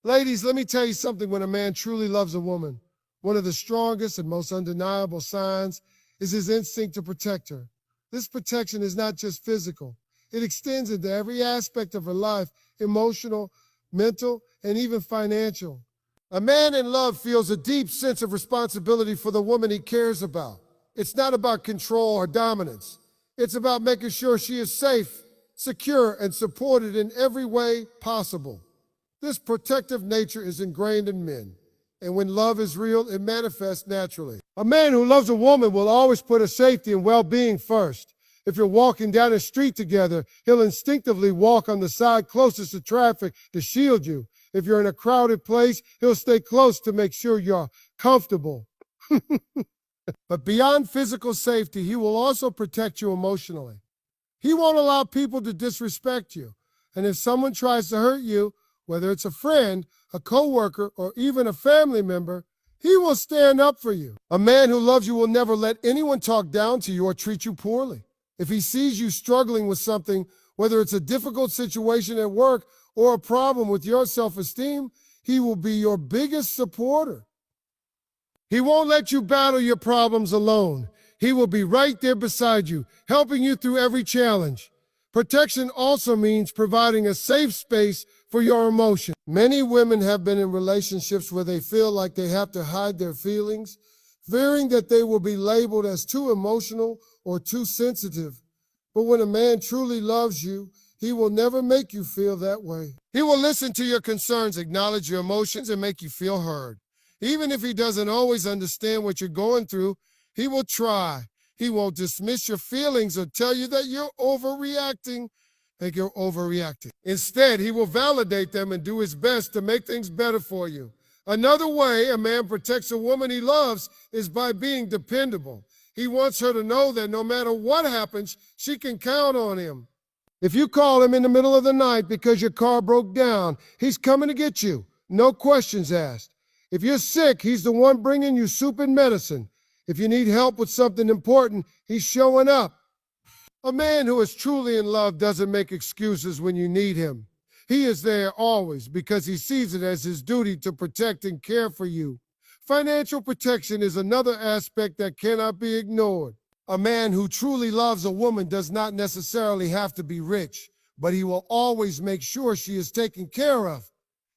Ladies, let me tell you something. When a man truly loves a woman, one of the strongest and most undeniable signs is his instinct to protect her. This protection is not just physical. It extends into every aspect of her life, emotional, mental, and even financial. A man in love feels a deep sense of responsibility for the woman he cares about. It's not about control or dominance. It's about making sure she is safe, secure, and supported in every way possible. This protective nature is ingrained in men, and when love is real, it manifests naturally. A man who loves a woman will always put her safety and well-being first. If you're walking down the street together, he'll instinctively walk on the side closest to traffic to shield you. If you're in a crowded place, he'll stay close to make sure you're comfortable. But beyond physical safety, he will also protect you emotionally. He won't allow people to disrespect you. And if someone tries to hurt you, whether it's a friend, a coworker, or even a family member, he will stand up for you. A man who loves you will never let anyone talk down to you or treat you poorly. If he sees you struggling with something, whether it's a difficult situation at work or a problem with your self-esteem, he will be your biggest supporter. He won't let you battle your problems alone. He will be right there beside you, helping you through every challenge. Protection also means providing a safe space for your emotions. Many women have been in relationships where they feel like they have to hide their feelings, fearing that they will be labeled as too emotional or too sensitive. But when a man truly loves you, he will never make you feel that way. He will listen to your concerns, acknowledge your emotions, and make you feel heard. Even if he doesn't always understand what you're going through, he will try. He won't dismiss your feelings or tell you that you're overreacting. Instead, he will validate them and do his best to make things better for you. Another way a man protects a woman he loves is by being dependable. He wants her to know that no matter what happens, she can count on him. If you call him in the middle of the night because your car broke down, he's coming to get you. No questions asked. If you're sick, he's the one bringing you soup and medicine. If you need help with something important, he's showing up. A man who is truly in love doesn't make excuses when you need him. He is there always because he sees it as his duty to protect and care for you. Financial protection is another aspect that cannot be ignored. A man who truly loves a woman does not necessarily have to be rich, but he will always make sure she is taken care of.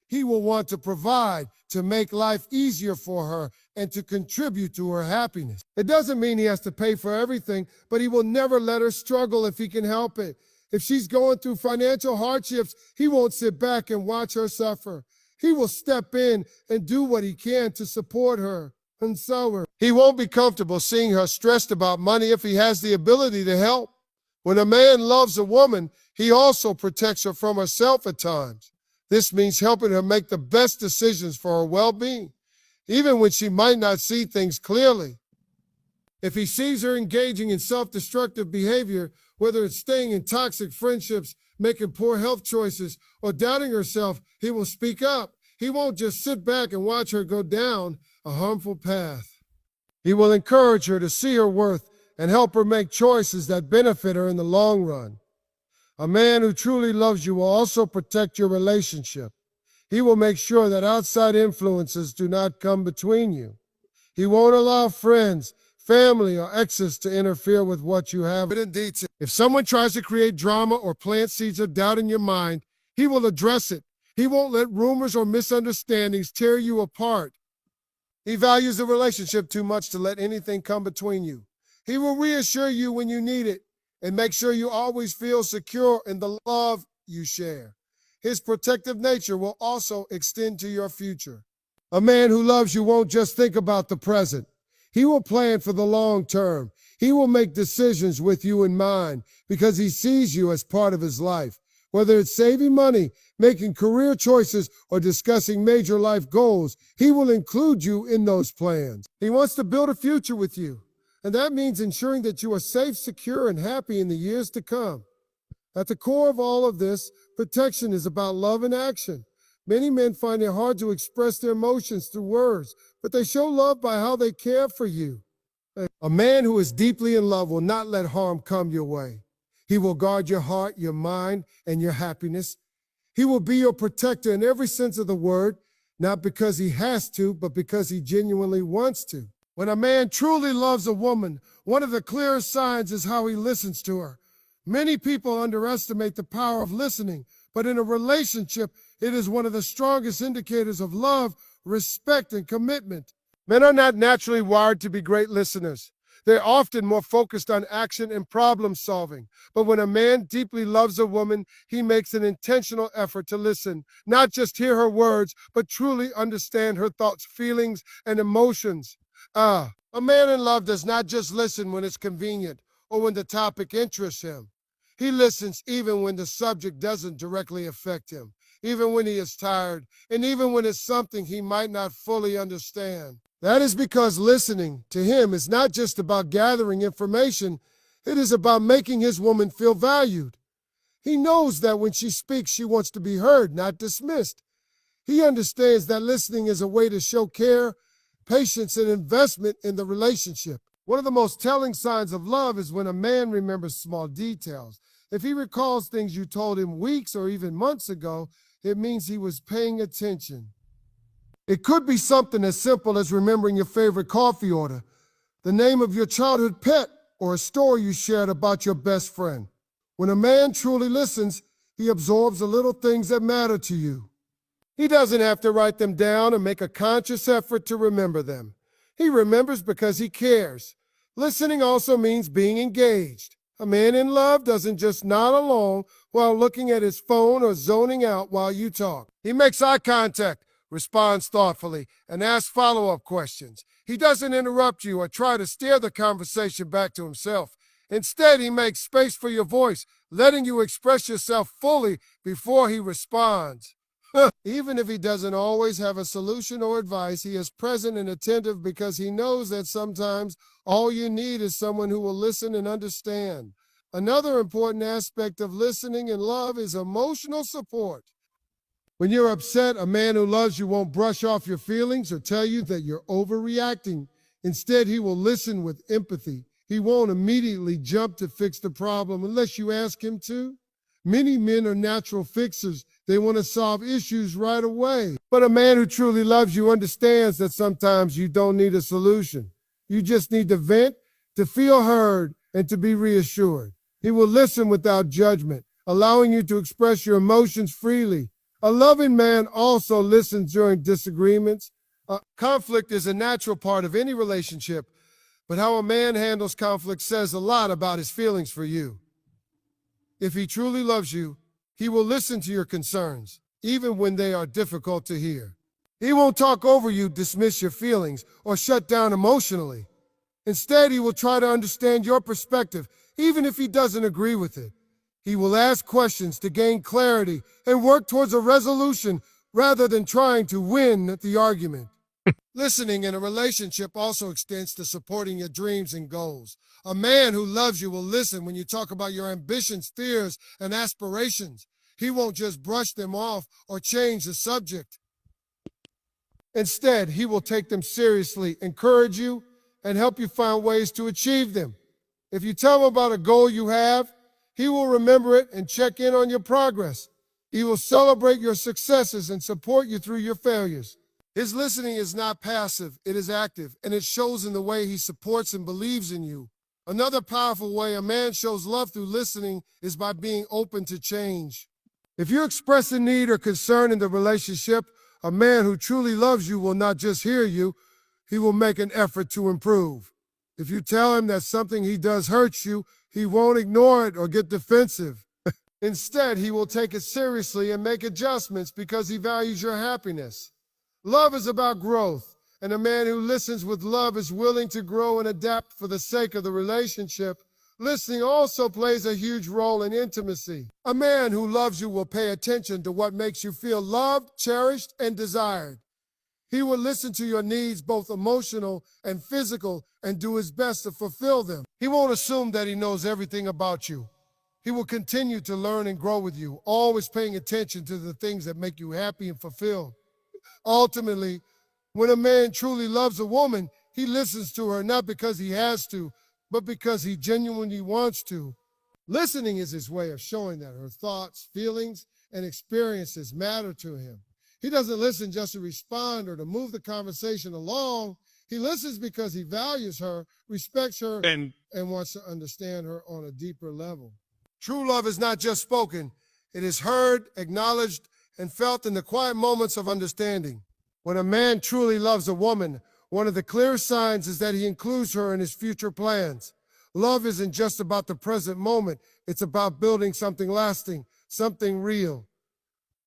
He will want to provide, to make life easier for her, and to contribute to her happiness. It doesn't mean he has to pay for everything, but he will never let her struggle if he can help it. If she's going through financial hardships, he won't sit back and watch her suffer. He will step in and do what he can to support her, console her. He won't be comfortable seeing her stressed about money if he has the ability to help. When a man loves a woman, he also protects her from herself at times. This means helping her make the best decisions for her well-being, even when she might not see things clearly. If he sees her engaging in self-destructive behavior, whether it's staying in toxic friendships, making poor health choices, or doubting herself, he will speak up. He won't just sit back and watch her go down a harmful path. He will encourage her to see her worth and help her make choices that benefit her in the long run. A man who truly loves you will also protect your relationship. He will make sure that outside influences do not come between you. He won't allow friends, family, or exes to interfere with what you have. If someone tries to create drama or plant seeds of doubt in your mind, he will address it. He won't let rumors or misunderstandings tear you apart. He values the relationship too much to let anything come between you. He will reassure you when you need it and make sure you always feel secure in the love you share. His protective nature will also extend to your future. A man who loves you won't just think about the present. He will plan for the long term. He will make decisions with you in mind because he sees you as part of his life. Whether it's saving money, making career choices, or discussing major life goals, he will include you in those plans. He wants to build a future with you, and that means ensuring that you are safe, secure, and happy in the years to come. At the core of all of this, protection is about love and action. Many men find it hard to express their emotions through words, but they show love by how they care for you. A man who is deeply in love will not let harm come your way. He will guard your heart, your mind, and your happiness. He will be your protector in every sense of the word, not because he has to, but because he genuinely wants to. When a man truly loves a woman, one of the clearest signs is how he listens to her. Many people underestimate the power of listening, but in a relationship, it is one of the strongest indicators of love, respect, and commitment. Men are not naturally wired to be great listeners. They're often more focused on action and problem solving. But when a man deeply loves a woman, he makes an intentional effort to listen, not just hear her words, but truly understand her thoughts, feelings, and emotions. A man in love does not just listen when it's convenient or when the topic interests him. He listens even when the subject doesn't directly affect him, even when he is tired, and even when it's something he might not fully understand. That is because listening to him is not just about gathering information, it is about making his woman feel valued. He knows that when she speaks, she wants to be heard, not dismissed. He understands that listening is a way to show care, patience, and investment in the relationship. One of the most telling signs of love is when a man remembers small details. If he recalls things you told him weeks or even months ago, it means he was paying attention. It could be something as simple as remembering your favorite coffee order, the name of your childhood pet, or a story you shared about your best friend. When a man truly listens, he absorbs the little things that matter to you. He doesn't have to write them down or make a conscious effort to remember them. He remembers because he cares. Listening also means being engaged. A man in love doesn't just nod along while looking at his phone or zoning out while you talk. He makes eye contact, responds thoughtfully, and asks follow-up questions. He doesn't interrupt you or try to steer the conversation back to himself. Instead, he makes space for your voice, letting you express yourself fully before he responds. Even if he doesn't always have a solution or advice, he is present and attentive because he knows that sometimes all you need is someone who will listen and understand. Another important aspect of listening in love is emotional support. When you're upset, a man who loves you won't brush off your feelings or tell you that you're overreacting. Instead, he will listen with empathy. He won't immediately jump to fix the problem unless you ask him to. Many men are natural fixers. They want to solve issues right away. But a man who truly loves you understands that sometimes you don't need a solution. You just need to vent, to feel heard, and to be reassured. He will listen without judgment, allowing you to express your emotions freely. A loving man also listens during disagreements. Conflict is a natural part of any relationship, but how a man handles conflict says a lot about his feelings for you. If he truly loves you, he will listen to your concerns, even when they are difficult to hear. He won't talk over you, dismiss your feelings, or shut down emotionally. Instead, he will try to understand your perspective, even if he doesn't agree with it. He will ask questions to gain clarity and work towards a resolution rather than trying to win the argument. Listening in a relationship also extends to supporting your dreams and goals. A man who loves you will listen when you talk about your ambitions, fears, and aspirations. He won't just brush them off or change the subject. Instead, he will take them seriously, encourage you, and help you find ways to achieve them. If you tell him about a goal you have, he will remember it and check in on your progress. He will celebrate your successes and support you through your failures. His listening is not passive, it is active, and it shows in the way he supports and believes in you. Another powerful way a man shows love through listening is by being open to change. If you express a need or concern in the relationship, a man who truly loves you will not just hear you, he will make an effort to improve. If you tell him that something he does hurts you, he won't ignore it or get defensive. Instead, he will take it seriously and make adjustments because he values your happiness. Love is about growth, and a man who listens with love is willing to grow and adapt for the sake of the relationship. Listening also plays a huge role in intimacy. A man who loves you will pay attention to what makes you feel loved, cherished, and desired. He will listen to your needs, both emotional and physical, and do his best to fulfill them. He won't assume that he knows everything about you. He will continue to learn and grow with you, always paying attention to the things that make you happy and fulfilled. Ultimately, when a man truly loves a woman, he listens to her not because he has to, but because he genuinely wants to. Listening is his way of showing that her thoughts, feelings, and experiences matter to him. He doesn't listen just to respond or to move the conversation along. He listens because he values her, respects her, and wants to understand her on a deeper level. True love is not just spoken. It is heard, acknowledged, and felt in the quiet moments of understanding. When a man truly loves a woman, one of the clearest signs is that he includes her in his future plans. Love isn't just about the present moment. It's about building something lasting, something real.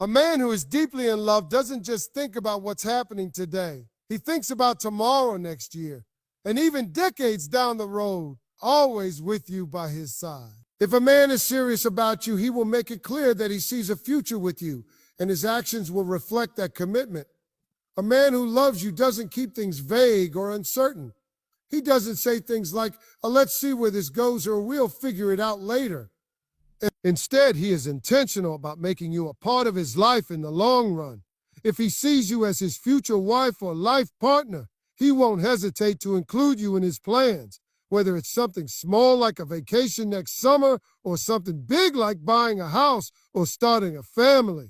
A man who is deeply in love doesn't just think about what's happening today. He thinks about tomorrow, next year, and even decades down the road, always with you by his side. If a man is serious about you, he will make it clear that he sees a future with you, and his actions will reflect that commitment. A man who loves you doesn't keep things vague or uncertain. He doesn't say things like, let's see where this goes, or we'll figure it out later. Instead, he is intentional about making you a part of his life in the long run. If he sees you as his future wife or life partner, he won't hesitate to include you in his plans, whether it's something small like a vacation next summer or something big like buying a house or starting a family.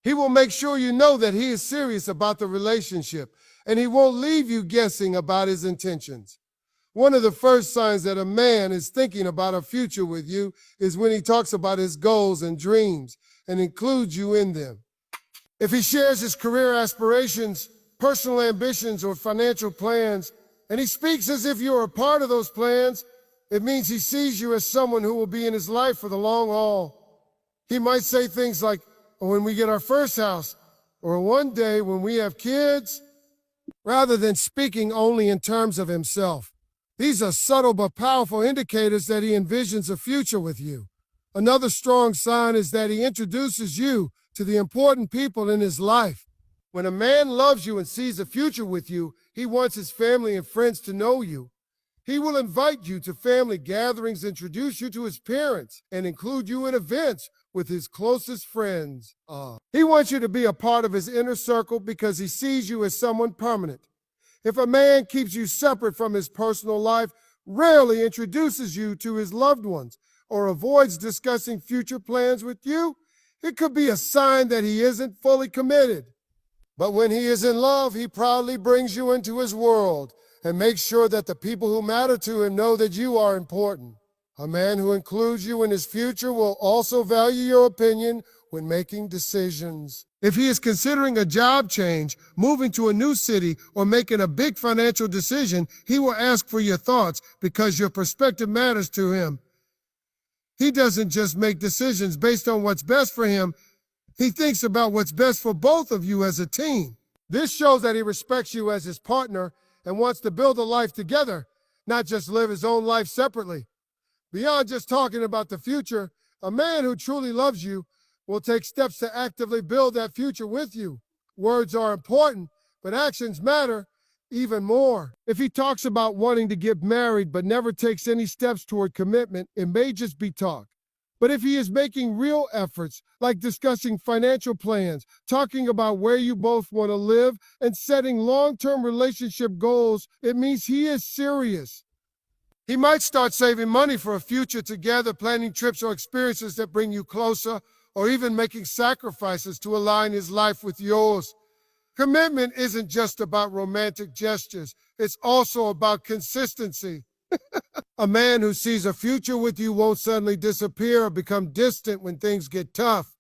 He will make sure you know that he is serious about the relationship, and he won't leave you guessing about his intentions. One of the first signs that a man is thinking about a future with you is when he talks about his goals and dreams and includes you in them. If he shares his career aspirations, personal ambitions, or financial plans, and he speaks as if you're a part of those plans, it means he sees you as someone who will be in his life for the long haul. He might say things like, when we get our first house, or one day when we have kids, rather than speaking only in terms of himself. These are subtle but powerful indicators that he envisions a future with you. Another strong sign is that he introduces you to the important people in his life. When a man loves you and sees a future with you, he wants his family and friends to know you. He will invite you to family gatherings, introduce you to his parents, and include you in events with his closest friends. He wants you to be a part of his inner circle because he sees you as someone permanent. If a man keeps you separate from his personal life, rarely introduces you to his loved ones, or avoids discussing future plans with you, it could be a sign that he isn't fully committed. But when he is in love, he proudly brings you into his world and makes sure that the people who matter to him know that you are important. A man who includes you in his future will also value your opinion when making decisions. If he is considering a job change, moving to a new city, or making a big financial decision, he will ask for your thoughts because your perspective matters to him. He doesn't just make decisions based on what's best for him. He thinks about what's best for both of you as a team. This shows that he respects you as his partner and wants to build a life together, not just live his own life separately. Beyond just talking about the future, a man who truly loves you will take steps to actively build that future with you. Words are important, but actions matter even more. If he talks about wanting to get married but never takes any steps toward commitment, it may just be talk. But if he is making real efforts, like discussing financial plans, talking about where you both want to live, and setting long-term relationship goals, it means he is serious. He might start saving money for a future together, planning trips or experiences that bring you closer, or even making sacrifices to align his life with yours. Commitment isn't just about romantic gestures. It's also about consistency. A man who sees a future with you won't suddenly disappear or become distant when things get tough.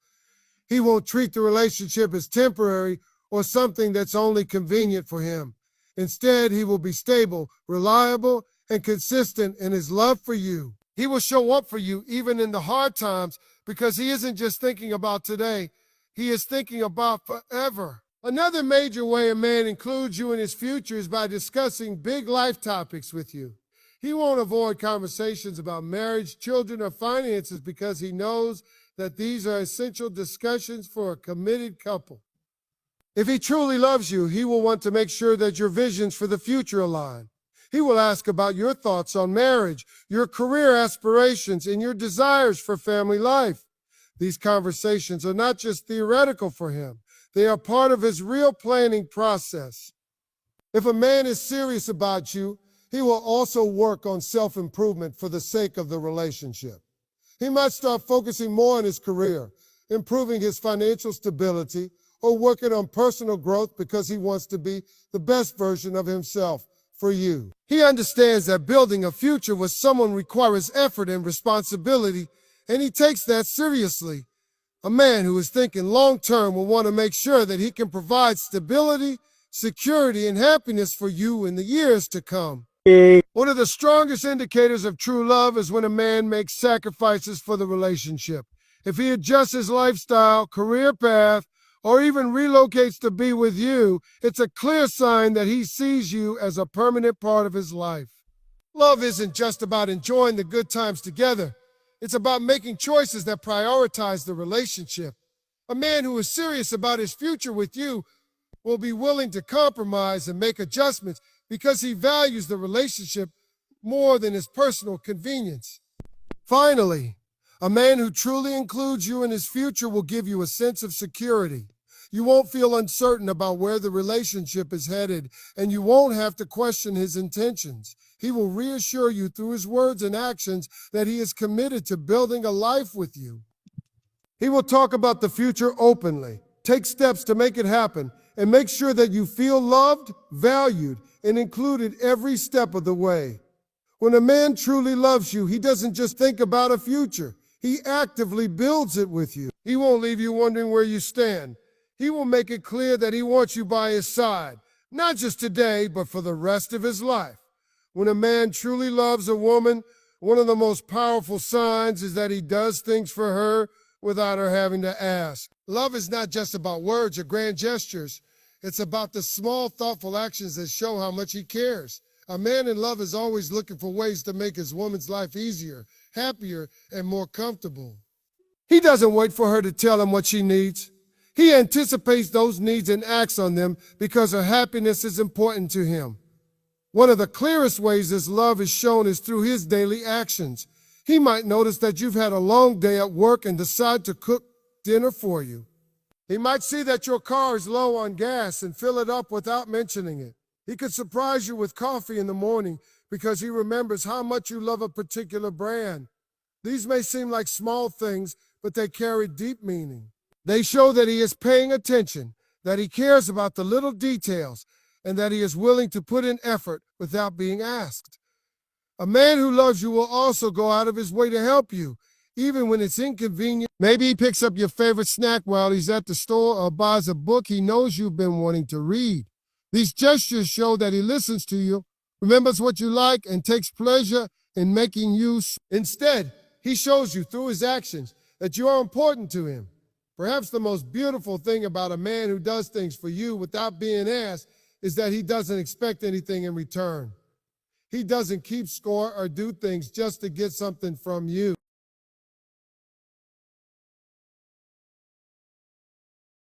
He won't treat the relationship as temporary or something that's only convenient for him. Instead, he will be stable, reliable, and consistent in his love for you. He will show up for you even in the hard times because he isn't just thinking about today. He is thinking about forever. Another major way a man includes you in his future is by discussing big life topics with you. He won't avoid conversations about marriage, children, or finances because he knows that these are essential discussions for a committed couple. If he truly loves you, he will want to make sure that your visions for the future align. He will ask about your thoughts on marriage, your career aspirations, and your desires for family life. These conversations are not just theoretical for him. They are part of his real planning process. If a man is serious about you, he will also work on self-improvement for the sake of the relationship. He might start focusing more on his career, improving his financial stability, or working on personal growth because he wants to be the best version of himself for you. He understands that building a future with someone requires effort and responsibility, and he takes that seriously. A man who is thinking long term will want to make sure that he can provide stability, security, and happiness for you in the years to come. One of the strongest indicators of true love is when a man makes sacrifices for the relationship. If he adjusts his lifestyle, career path, or even relocates to be with you, it's a clear sign that he sees you as a permanent part of his life. Love isn't just about enjoying the good times together. It's about making choices that prioritize the relationship. A man who is serious about his future with you will be willing to compromise and make adjustments because he values the relationship more than his personal convenience. Finally, a man who truly includes you in his future will give you a sense of security. You won't feel uncertain about where the relationship is headed, and you won't have to question his intentions. He will reassure you through his words and actions that he is committed to building a life with you. He will talk about the future openly, take steps to make it happen, and make sure that you feel loved, valued, and included every step of the way. When a man truly loves you, he doesn't just think about a future. He actively builds it with you. He won't leave you wondering where you stand. He will make it clear that he wants you by his side, not just today, but for the rest of his life. When a man truly loves a woman, one of the most powerful signs is that he does things for her without her having to ask. Love is not just about words or grand gestures. It's about the small, thoughtful actions that show how much he cares. A man in love is always looking for ways to make his woman's life easier, happier, and more comfortable. He doesn't wait for her to tell him what she needs. He anticipates those needs and acts on them because her happiness is important to him. One of the clearest ways this love is shown is through his daily actions. He might notice that you've had a long day at work and decide to cook dinner for you. He might see that your car is low on gas and fill it up without mentioning it. He could surprise you with coffee in the morning because he remembers how much you love a particular brand. These may seem like small things, but they carry deep meaning. They show that he is paying attention, that he cares about the little details, and that he is willing to put in effort without being asked. A man who loves you will also go out of his way to help you, even when it's inconvenient. Maybe he picks up your favorite snack while he's at the store or buys a book he knows you've been wanting to read. These gestures show that he listens to you, remembers what you like, and takes pleasure in making use. Instead, he shows you through his actions that you are important to him. Perhaps the most beautiful thing about a man who does things for you without being asked is that he doesn't expect anything in return. He doesn't keep score or do things just to get something from you.